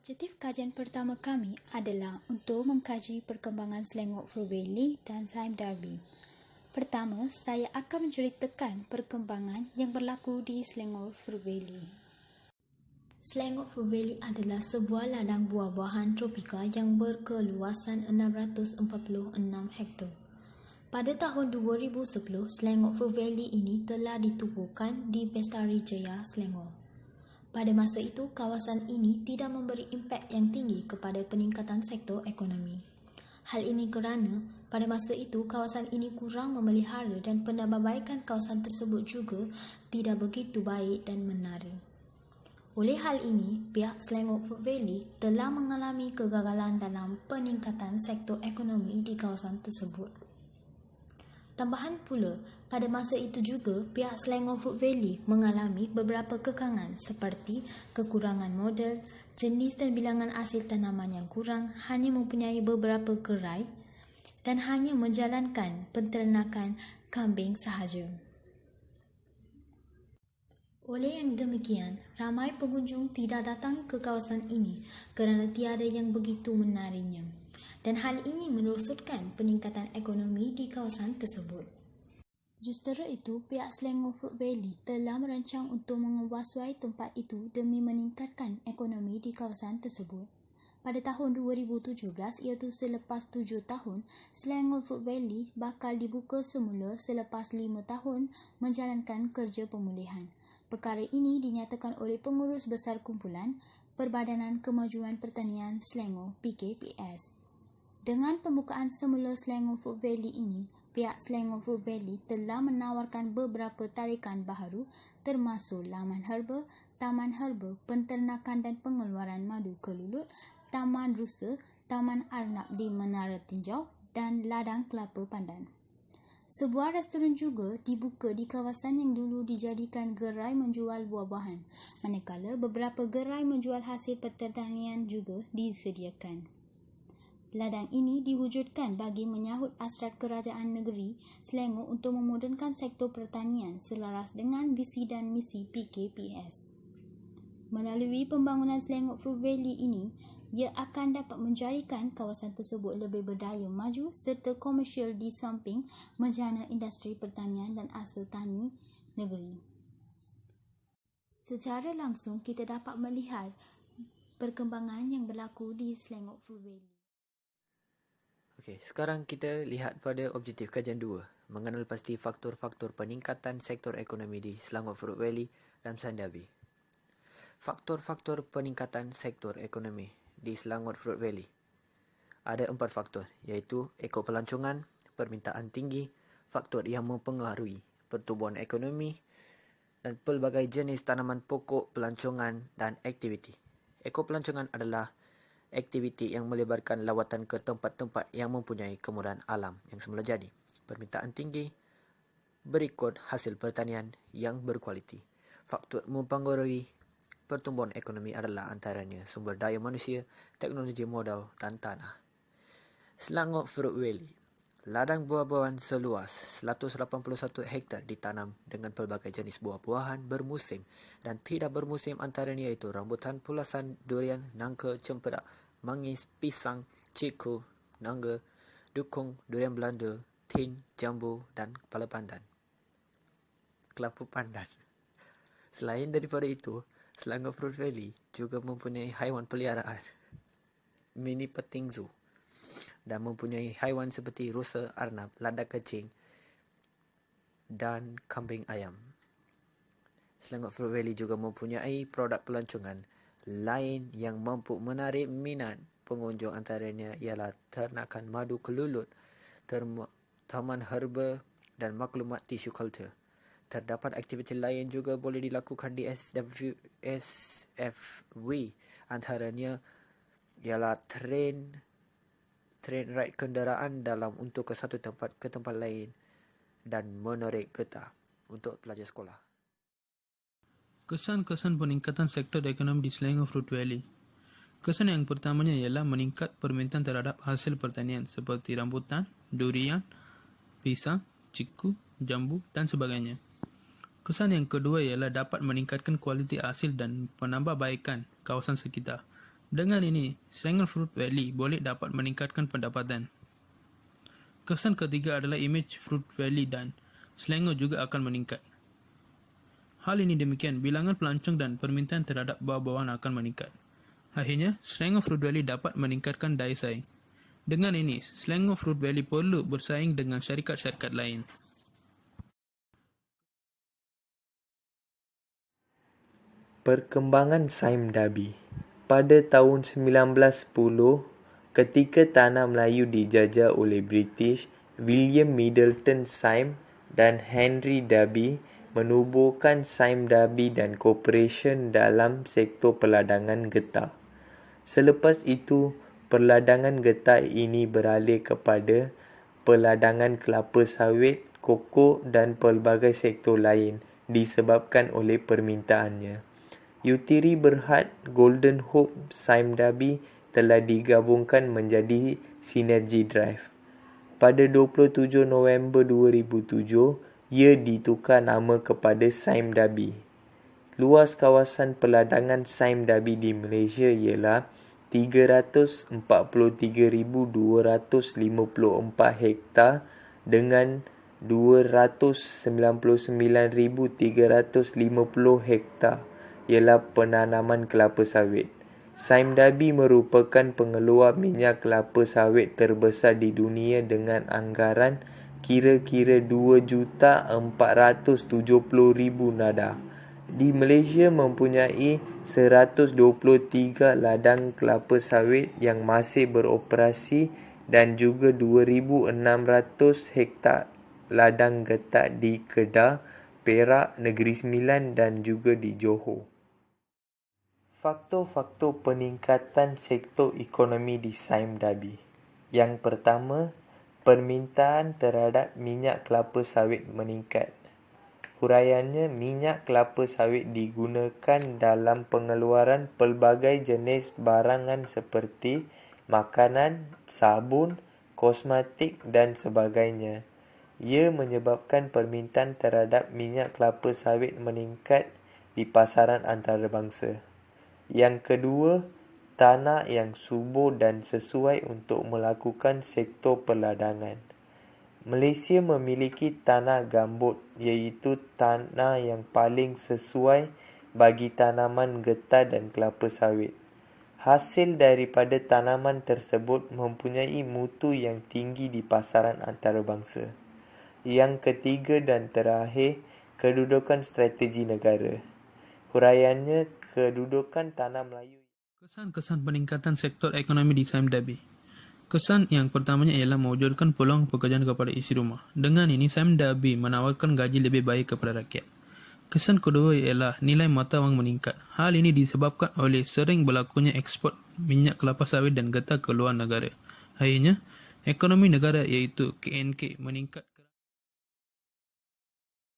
Objektif kajian pertama kami adalah untuk mengkaji perkembangan Selangor Fruit Valley dan Sime Darby. Pertama, saya akan menceritakan perkembangan yang berlaku di Selangor Fruit Valley. Selangor Fruit Valley adalah sebuah ladang buah-buahan tropika yang berkeluasan 646 hektar. Pada tahun 2010, Selangor Fruit Valley ini telah ditubuhkan di Bestari Jaya, Selangor. Pada masa itu, kawasan ini tidak memberi impak yang tinggi kepada peningkatan sektor ekonomi. Hal ini kerana pada masa itu kawasan ini kurang memelihara dan penambahbaikan kawasan tersebut juga tidak begitu baik dan menarik. Oleh hal ini, pihak Selangor Fruit Valley telah mengalami kegagalan dalam peningkatan sektor ekonomi di kawasan tersebut. Tambahan pula, pada masa itu juga pihak Selangor Fruit Valley mengalami beberapa kekangan seperti kekurangan modal, jenis dan bilangan hasil tanaman yang kurang, hanya mempunyai beberapa gerai dan hanya menjalankan penternakan kambing sahaja. Oleh yang demikian, ramai pengunjung tidak datang ke kawasan ini kerana tiada yang begitu menariknya. Dan hal ini merosotkan peningkatan ekonomi di kawasan tersebut. Justru itu, pihak Selangor Fruit Valley telah merancang untuk menguasai tempat itu demi meningkatkan ekonomi di kawasan tersebut. Pada tahun 2017, iaitu selepas 7 tahun, Selangor Fruit Valley bakal dibuka semula selepas 5 tahun menjalankan kerja pemulihan. Perkara ini dinyatakan oleh Pengurus Besar Kumpulan Perbadanan Kemajuan Pertanian Selangor PKPS. Dengan pembukaan semula Selangor Fruit Valley ini, pihak Selangor Fruit Valley telah menawarkan beberapa tarikan baharu termasuk laman herba, taman herba, penternakan dan pengeluaran madu kelulut, taman rusa, taman arnab di Menara Tinjau dan ladang kelapa pandan. Sebuah restoran juga dibuka di kawasan yang dulu dijadikan gerai menjual buah-buahan, manakala beberapa gerai menjual hasil pertanian juga disediakan. Ladang ini diwujudkan bagi menyahut hasrat kerajaan negeri Selangor untuk memodernkan sektor pertanian selaras dengan visi dan misi PKPS. Melalui pembangunan Selangor Fruit Valley ini, ia akan dapat menjadikan kawasan tersebut lebih berdaya maju serta komersial di samping menjana industri pertanian dan hasil tani negeri. Secara langsung kita dapat melihat perkembangan yang berlaku di Selangor Fruit Valley. Okey, sekarang kita lihat pada objektif kajian 2, mengenal pasti faktor-faktor peningkatan sektor ekonomi di Selangor Fruit Valley dan Sime Darby. Faktor-faktor peningkatan sektor ekonomi di Selangor Fruit Valley. Ada 4 faktor, iaitu ekor pelancongan, permintaan tinggi, faktor yang mempengaruhi pertumbuhan ekonomi dan pelbagai jenis tanaman pokok, pelancongan dan aktiviti. Ekor pelancongan adalah aktiviti yang melibatkan lawatan ke tempat-tempat yang mempunyai kemudahan alam yang semula jadi. Permintaan tinggi berikut hasil pertanian yang berkualiti. Faktor mempengaruhi pertumbuhan ekonomi adalah antaranya sumber daya manusia, teknologi modal dan tanah. Selangor Fruit Valley. Ladang buah-buahan seluas 181 hektar ditanam dengan pelbagai jenis buah-buahan bermusim dan tidak bermusim antaranya iaitu rambutan, pulasan, durian, nangka, cempedak, manggis, pisang, ciku, nangga, dukung, durian Belanda, tin, jambu dan kepala pandan. Kelapa pandan. Selain daripada itu, Selangor Fruit Valley juga mempunyai haiwan peliharaan, mini petting zoo, dan mempunyai haiwan seperti rusa, arnab, lada kecing dan kambing ayam. Selangor Fruit Valley juga mempunyai produk pelancongan lain yang mampu menarik minat pengunjung, antaranya ialah ternakan madu kelulut, taman herba dan maklumat tisu culture. Terdapat aktiviti lain juga boleh dilakukan di SFV, antaranya ialah train ride kenderaan dalam untuk ke satu tempat ke tempat lain dan menarik getah untuk pelajar sekolah. Kesan-kesan peningkatan sektor ekonomi di Selangor Fruit Valley. Kesan yang pertamanya ialah meningkat permintaan terhadap hasil pertanian seperti rambutan, durian, pisang, ciku, jambu dan sebagainya. Kesan yang kedua ialah dapat meningkatkan kualiti hasil dan penambahbaikan kawasan sekitar. Dengan ini, Selangor Fruit Valley boleh dapat meningkatkan pendapatan. Kesan ketiga adalah imej Fruit Valley dan Selangor juga akan meningkat. Hal ini demikian, bilangan pelancong dan permintaan terhadap buah-buahan akan meningkat. Akhirnya, Selangor Fruit Valley dapat meningkatkan daya saing. Dengan ini, Selangor Fruit Valley perlu bersaing dengan syarikat-syarikat lain. Perkembangan Sime Darby. Pada tahun 1910, ketika tanah Melayu dijajah oleh British, William Middleton Sime dan Henry Darby menubuhkan Sime Darby dan Corporation dalam sektor perladangan getah. Selepas itu, perladangan getah ini beralih kepada perladangan kelapa sawit, kokok dan pelbagai sektor lain disebabkan oleh permintaannya. Yutiri Berhad Golden Hope Sime Darby telah digabungkan menjadi Synergy Drive. Pada 27 November 2007, ia ditukar nama kepada Sime Darby. Luas kawasan perladangan Sime Darby di Malaysia ialah 343,254 hektar dengan 299,350 hektar ialah penanaman kelapa sawit. Sime Darby merupakan pengeluar minyak kelapa sawit terbesar di dunia dengan anggaran kira-kira 2,470,000 nada. Di Malaysia mempunyai 123 ladang kelapa sawit yang masih beroperasi dan juga 2,600 hektar ladang getah di Kedah, Perak, Negeri Sembilan dan juga di Johor. Faktor-faktor peningkatan sektor ekonomi di Sime Darby. Yang pertama, permintaan terhadap minyak kelapa sawit meningkat. Huraiannya, minyak kelapa sawit digunakan dalam pengeluaran pelbagai jenis barangan seperti makanan, sabun, kosmetik dan sebagainya. Ia menyebabkan permintaan terhadap minyak kelapa sawit meningkat di pasaran antarabangsa. Yang kedua, tanah yang subur dan sesuai untuk melakukan sektor perladangan. Malaysia memiliki tanah gambut iaitu tanah yang paling sesuai bagi tanaman getah dan kelapa sawit. Hasil daripada tanaman tersebut mempunyai mutu yang tinggi di pasaran antarabangsa. Yang ketiga dan terakhir, kedudukan strategi negara. Huraiannya, kedudukan tanah Melayu. Kesan-kesan peningkatan sektor ekonomi di Sime Darby. Kesan yang pertamanya ialah mewujudkan peluang pekerjaan kepada isi rumah. Dengan ini, Sime Darby menawarkan gaji lebih baik kepada rakyat. Kesan kedua ialah nilai mata wang meningkat. Hal ini disebabkan oleh sering berlakunya ekspor minyak kelapa sawit dan getah ke luar negara. Akhirnya, ekonomi negara iaitu KNK meningkat.